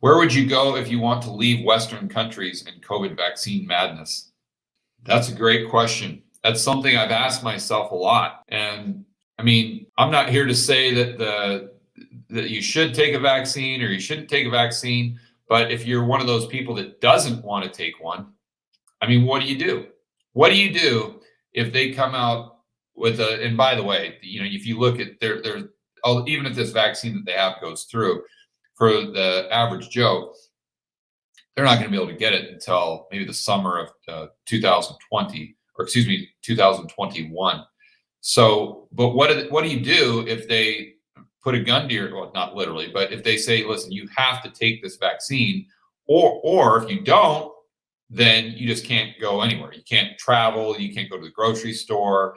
Where would you go if you want to leave Western countries in COVID vaccine madness? That's a great question. That's something I've asked myself a lot. And I mean, I'm not here to say that you should take a vaccine or you shouldn't take a vaccine, but if you're one of those people that doesn't want to take one, I mean, what do you do? What do you do if they come out with a, and by the way, if you look at even if this vaccine that they have goes through, for the average Joe, they're not going to be able to get it until maybe the summer of 2020, or excuse me, 2021. So, but what do you do if they put a gun to your, well, not literally, but if they say, listen, you have to take this vaccine, or if you don't, then you just can't go anywhere. You can't travel, you can't go to the grocery store.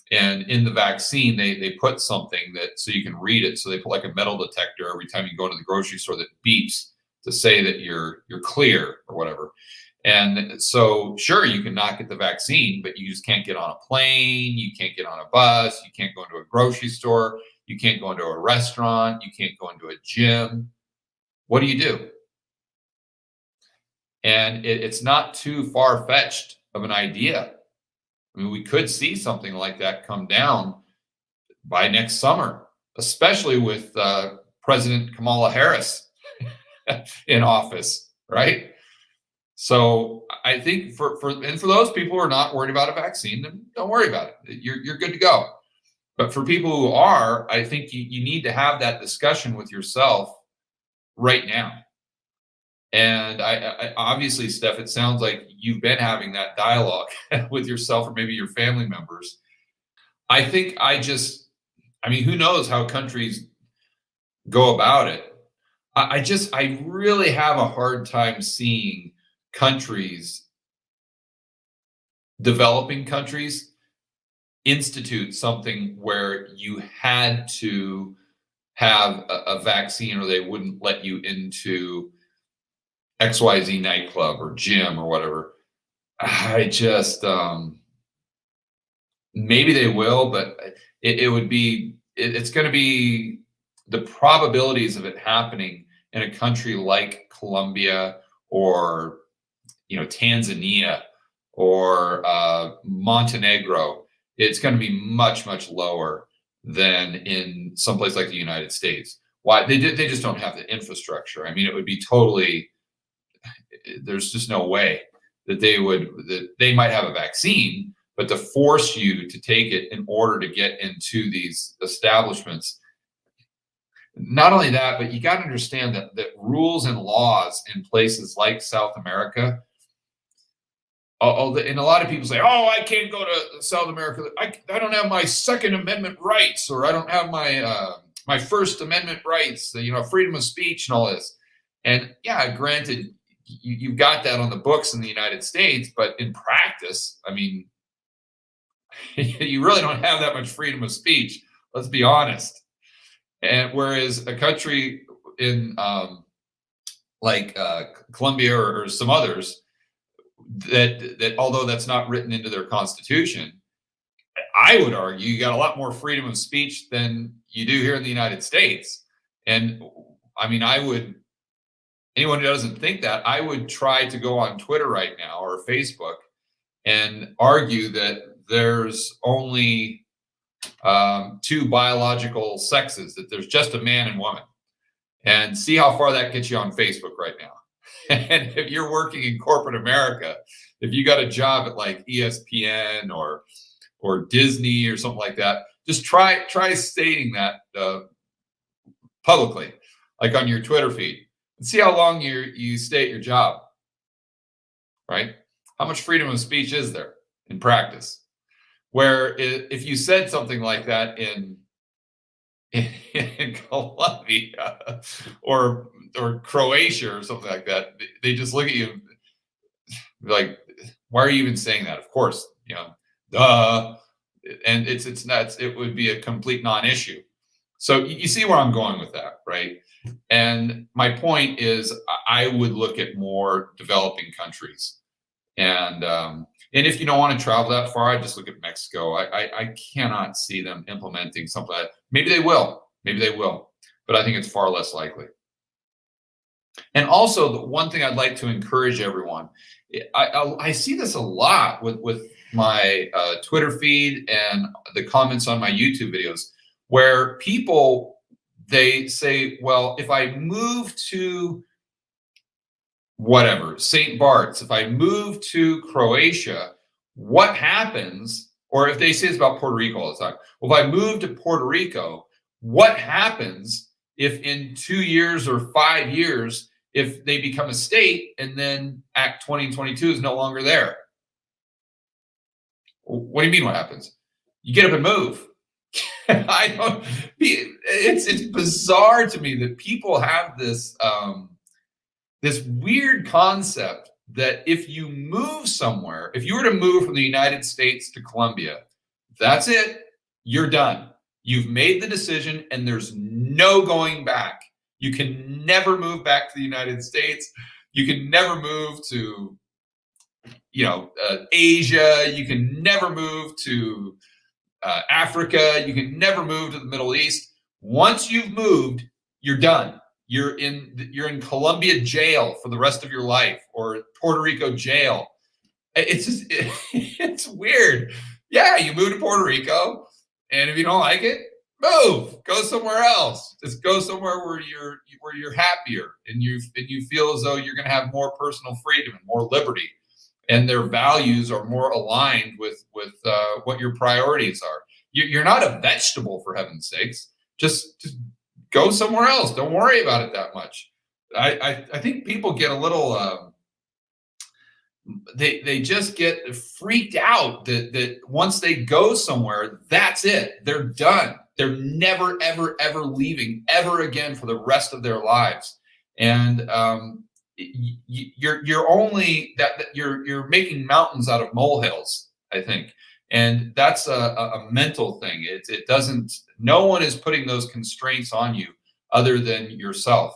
And in the vaccine, they put something that so you can read it. So they put like a metal detector every time you go to the grocery store that beeps to say that you're clear or whatever. And so sure, you can not get the vaccine, but you just can't get on a plane, you can't get on a bus, you can't go into a grocery store, you can't go into a restaurant, you can't go into a gym. What do you do? And it's not too far-fetched of an idea. I mean, we could see something like that come down by next summer, especially with President Kamala Harris in office, right? So I think for those people who are not worried about a vaccine, then don't worry about it. You're good to go. But for people who are, I think you need to have that discussion with yourself right now. And I obviously, Steph, it sounds like you've been having that dialogue with yourself or maybe your family members. I think I mean, who knows how countries go about it. I really have a hard time seeing countries, developing countries, institute something where you had to have a vaccine or they wouldn't let you into XYZ nightclub or gym or whatever. I just, maybe they will, but it's going to be the probabilities of it happening in a country like Colombia or, Tanzania or Montenegro. It's going to be much, much lower than in someplace like the United States. Why? They just don't have the infrastructure. I mean, it would be totally, there's just no way that they might have a vaccine, but to force you to take it in order to get into these establishments. Not only that, but you got to understand that rules and laws in places like South America, and a lot of people say, oh, I can't go to South America. I don't have my Second Amendment rights, or I don't have my First Amendment rights, freedom of speech and all this. And yeah, granted, you've got that on the books in the United States, but in practice, I mean, you really don't have that much freedom of speech. Let's be honest. And whereas a country in like Colombia or some others, that although that's not written into their constitution, I would argue you got a lot more freedom of speech than you do here in the United States. And I mean, anyone who doesn't think that, I would try to go on Twitter right now or Facebook and argue that there's only two biological sexes, that there's just a man and woman, and see how far that gets you on Facebook right now. And if you're working in corporate America, if you got a job at like ESPN or Disney or something like that, just try stating that publicly, like on your Twitter feed, and see how long you stay at your job, right? How much freedom of speech is there in practice? Where if you said something like that in Colombia or Croatia or something like that, they just look at you like, why are you even saying that? Of course, duh. And it's nuts. It would be a complete non-issue. So you see where I'm going with that, right? And my point is, I would look at more developing countries, and if you don't want to travel that far, I just look at Mexico. I cannot see them implementing something like that. Maybe they will, but I think it's far less likely. And also, the one thing I'd like to encourage everyone, I see this a lot with my Twitter feed and the comments on my YouTube videos, where people, they say, well, if I move to whatever, St. Bart's, if I move to Croatia, what happens? Or if they say it's about Puerto Rico all the time, well, if I move to Puerto Rico, what happens if in 2 years or 5 years, if they become a state and then Act 2022 is no longer there? What do you mean what happens? You get up and move. I don't, it's bizarre to me that people have this weird concept that if you move somewhere, if you were to move from the United States to Colombia, that's it. You're done. You've made the decision and there's no going back. You can never move back to the United States. You can never move to, Asia. You can never move to Africa. You can never move to the Middle East. Once you've moved, you're done. You're in Colombia jail for the rest of your life, or Puerto Rico jail. It's just, it's weird. Yeah, you move to Puerto Rico, and if you don't like it, move. Go somewhere else. Just go somewhere where you're happier and you feel as though you're going to have more personal freedom and more liberty, and their values are more aligned with what your priorities are. You're not a vegetable, for heaven's sakes. Just go somewhere else. Don't worry about it that much. I think people get a little they just get freaked out that once they go somewhere, that's it. They're done. They're never, ever, ever leaving ever again for the rest of their lives. And you're only that you're making mountains out of molehills, I think. And that's a mental thing. It doesn't, no one is putting those constraints on you other than yourself.